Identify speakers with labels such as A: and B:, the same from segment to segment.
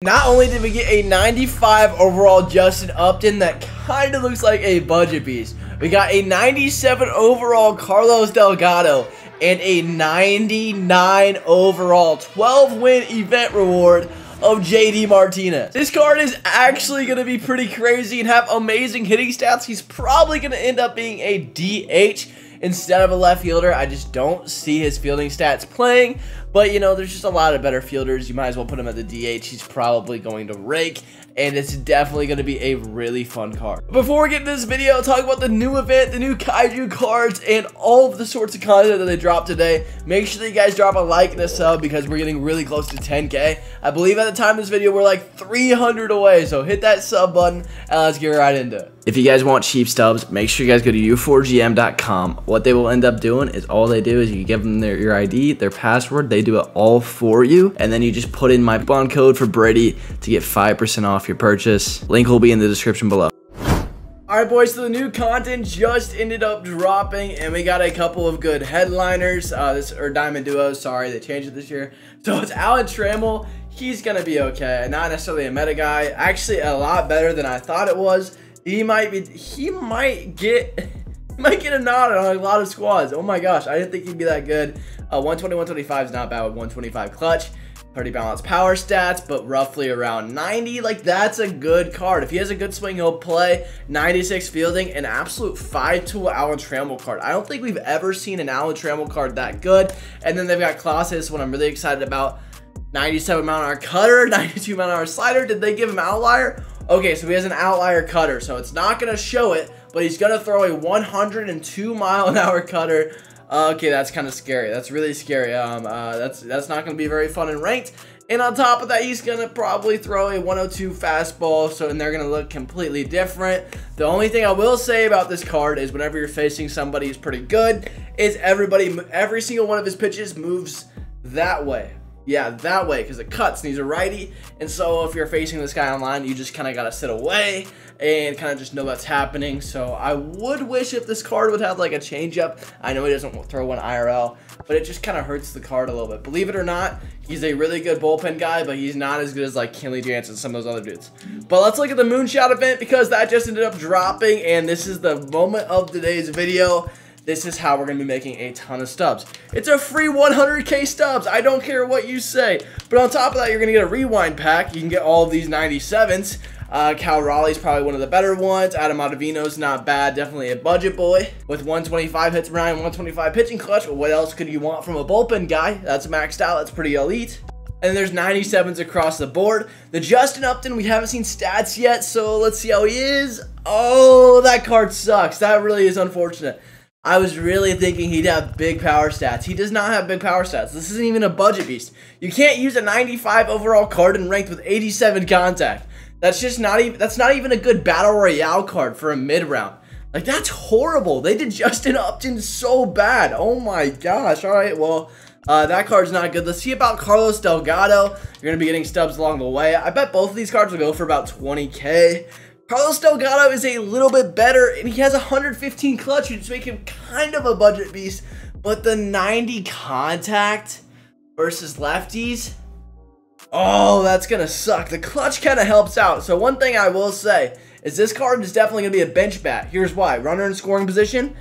A: Not only did we get a 95 overall Justin Upton that kind of looks like a budget beast, we got a 97 overall Carlos Delgado and a 99 overall 12-win event reward of JD Martinez. This card is actually going to be pretty crazy and have amazing hitting stats. He's probably going to end up being a DH instead of a left fielder. I just don't see his fielding stats playing, but you know, there's just a lot of better fielders. You might as well put him at the DH. He's probably going to rake, and it's definitely going to be a really fun card. Before we get into this video, I'll talk about the new event, the new Kaiju cards, and all of the sorts of content that they dropped today. Make sure that you guys drop a like and a sub because we're getting really close to 10K. I believe at the time of this video, we're like 300 away, so hit that sub button and let's get right into it. If you guys want cheap stubs, make sure you guys go to u4gm.com. What they will end up doing is all they do is you give them your ID, their password, they do it all for you, and then you just put in my coupon code for Brady to get 5% off your purchase. Link will be in the description below. Alright boys, so the new content just ended up dropping and we got a couple of good headliners, or Diamond Duos, sorry, they changed it this year. So it's Alan Trammell, he's gonna be okay, not necessarily a meta guy, actually a lot better than I thought it was. He might get a nod on a lot of squads. Oh my gosh, I didn't think he'd be that good. 120, 125 is not bad with 125 clutch. Pretty balanced power stats, but roughly around 90. Like, that's a good card. If he has a good swing, he'll play. 96 fielding, an absolute 5-tool Alan Trammell card. I don't think we've ever seen an Alan Trammell card that good. And then they've got Colossus, what I'm really excited about. 97 mile-an-hour cutter, 92 mile-an-hour slider. Did they give him outlier? Okay, so he has an outlier cutter, so it's not going to show it, but he's going to throw a 102 mile-an-hour cutter. Okay, that's kind of scary. That's really scary. That's not going to be very fun in ranked. And on top of that, he's going to probably throw a 102 fastball, so and they're going to look completely different. The only thing I will say about this card is whenever you're facing somebody who's pretty good, is every single one of his pitches moves that way. Yeah, that way, because it cuts, and he's a righty. And so if you're facing this guy online, you just kind of got to sit away and kind of just know that's happening. So I would wish if this card would have like a changeup. I know he doesn't throw one IRL, but it just kind of hurts the card a little bit. Believe it or not, he's a really good bullpen guy, but he's not as good as like Kenley Jansen and some of those other dudes. But let's look at the Moonshot event because that just ended up dropping, and this is the moment of today's video. This is how we're going to be making a ton of stubs. It's a free 100K stubs. I don't care what you say. But on top of that, you're going to get a rewind pack. You can get all of these 97s. Cal Raleigh's probably one of the better ones. Adam Ottavino's not bad. Definitely a budget boy. With 125 hits around, 125 pitching clutch. What else could you want from a bullpen guy? That's maxed out. That's pretty elite. And there's 97s across the board. The Justin Upton, we haven't seen stats yet, so let's see how he is. Oh, that card sucks. That really is unfortunate. I was really thinking he'd have big power stats. He does not have big power stats. This isn't even a budget beast. You can't use a 95 overall card in ranked with 87 contact. That's just not even a good battle royale card for a mid round. Like, that's horrible. They did Justin Upton so bad. Oh my gosh. All right, well, that card's not good. Let's see about Carlos Delgado. You're gonna be getting stubs along the way. I bet both of these cards will go for about 20K. Carlos Delgado is a little bit better, and he has 115 clutch, which make him kind of a budget beast. But the 90 contact versus lefties, oh, that's going to suck. The clutch kind of helps out. So one thing I will say is this card is definitely going to be a bench bat. Here's why. Runner in scoring position,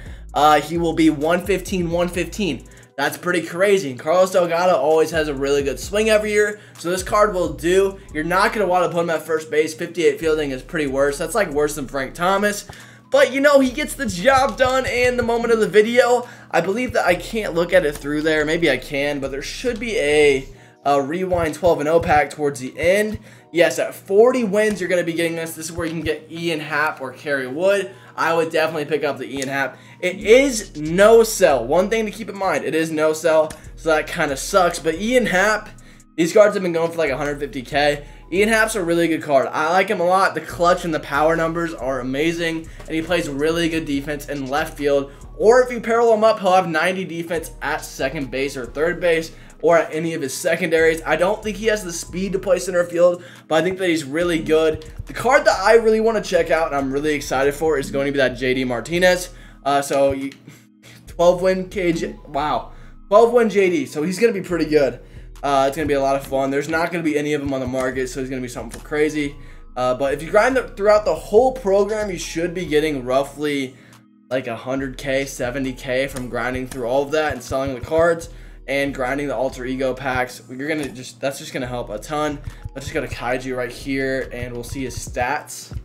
A: he will be 115, 115. That's pretty crazy. And Carlos Delgado always has a really good swing every year. So this card will do. You're not going to want to put him at first base. 58 fielding is pretty worse. That's like worse than Frank Thomas. But, you know, he gets the job done. And the moment of the video, I believe that I can't look at it through there. Maybe I can. But there should be a rewind 12-0 pack towards the end. Yes, at 40 wins, you're going to be getting this. This is where you can get Ian Happ or Kerry Wood. I would definitely pick up the Ian Happ. It is no sell. One thing to keep in mind, it is no sell, so that kind of sucks. But Ian Happ, these cards have been going for like 150K. Ian Happ's a really good card. I like him a lot. The clutch and the power numbers are amazing, and he plays really good defense in left field. Or if you parallel him up, he'll have 90 defense at second base or third base, or at any of his secondaries. I don't think he has the speed to play center field, but I think that he's really good. The card that I really want to check out and I'm really excited for is going to be that JD Martinez. 12-win KJ. Wow. 12-win JD. So he's going to be pretty good. It's going to be a lot of fun. There's not going to be any of them on the market, so it's going to be something for crazy. But if you grind throughout the whole program, you should be getting roughly like 100k, 70k from grinding through all of that and selling the cards and grinding the alter ego packs. That's just gonna help a ton. Let's just go to Kaiju right here and we'll see his stats.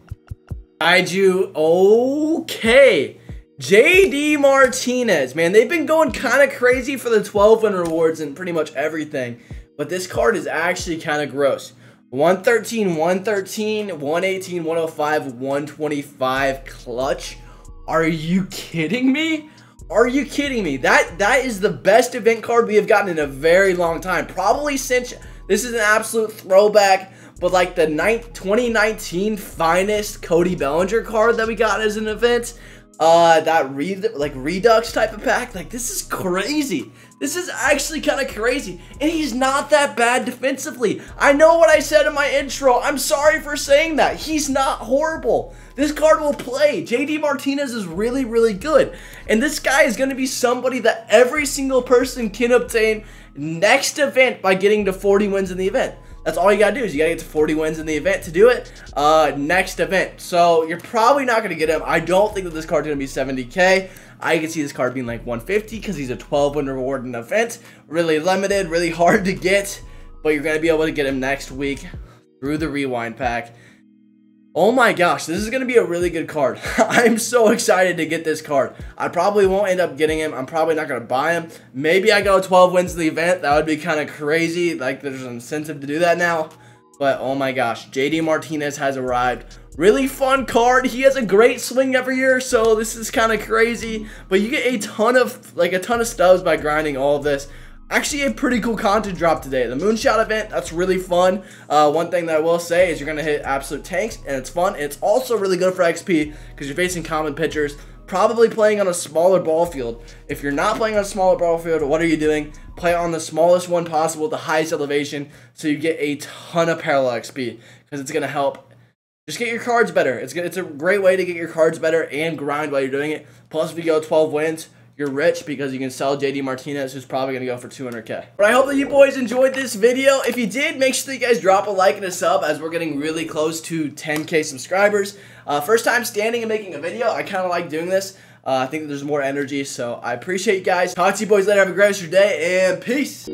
A: Kaiju, okay. JD Martinez, man, they've been going kind of crazy for the 12 win rewards and pretty much everything, but this card is actually kind of gross. 113, 113, 118, 105, 125 clutch. Are you kidding me? Are you kidding me? That is the best event card we have gotten in a very long time. Probably since, this is an absolute throwback, but like the 2019 finest Cody Bellinger card that we got as an event. That Redux type of pack. Like, this is crazy. This is actually kind of crazy. And he's not that bad defensively. I know what I said in my intro. I'm sorry for saying that. He's not horrible. This card will play. JD Martinez is really, really good. And this guy is going to be somebody that every single person can obtain next event by getting to 40 wins in the event. That's all you gotta do, is you gotta get to 40 wins in the event to do it. Next event. So you're probably not gonna get him. I don't think that this card's gonna be 70k. I can see this card being like 150 because he's a 12 win reward in the event. Really limited, really hard to get, but you're gonna be able to get him next week through the rewind pack. Oh my gosh, this is going to be a really good card. I'm so excited to get this card. I probably won't end up getting him. I'm probably not going to buy him. Maybe I go 12 wins in the event. That would be kind of crazy. Like, there's an incentive to do that now. But, oh my gosh, JD Martinez has arrived. Really fun card. He has a great swing every year, so this is kind of crazy. But you get a ton of stubs by grinding all of this. Actually, a pretty cool content drop today. The Moonshot event, that's really fun. One thing that I will say is you're going to hit absolute tanks, and it's fun. And it's also really good for XP because you're facing common pitchers, probably playing on a smaller ball field. If you're not playing on a smaller ball field, what are you doing? Play on the smallest one possible, the highest elevation, so you get a ton of parallel XP because it's going to help. Just get your cards better. It's a great way to get your cards better and grind while you're doing it. Plus, if you go 12 wins, you're rich because you can sell JD Martinez, who's probably going to go for 200k. But I hope that you boys enjoyed this video. If you did, make sure that you guys drop a like and a sub as we're getting really close to 10k subscribers. First time standing and making a video. I kind of like doing this. I think there's more energy, so I appreciate you guys. Talk to you boys later. Have a great rest of your day, and peace.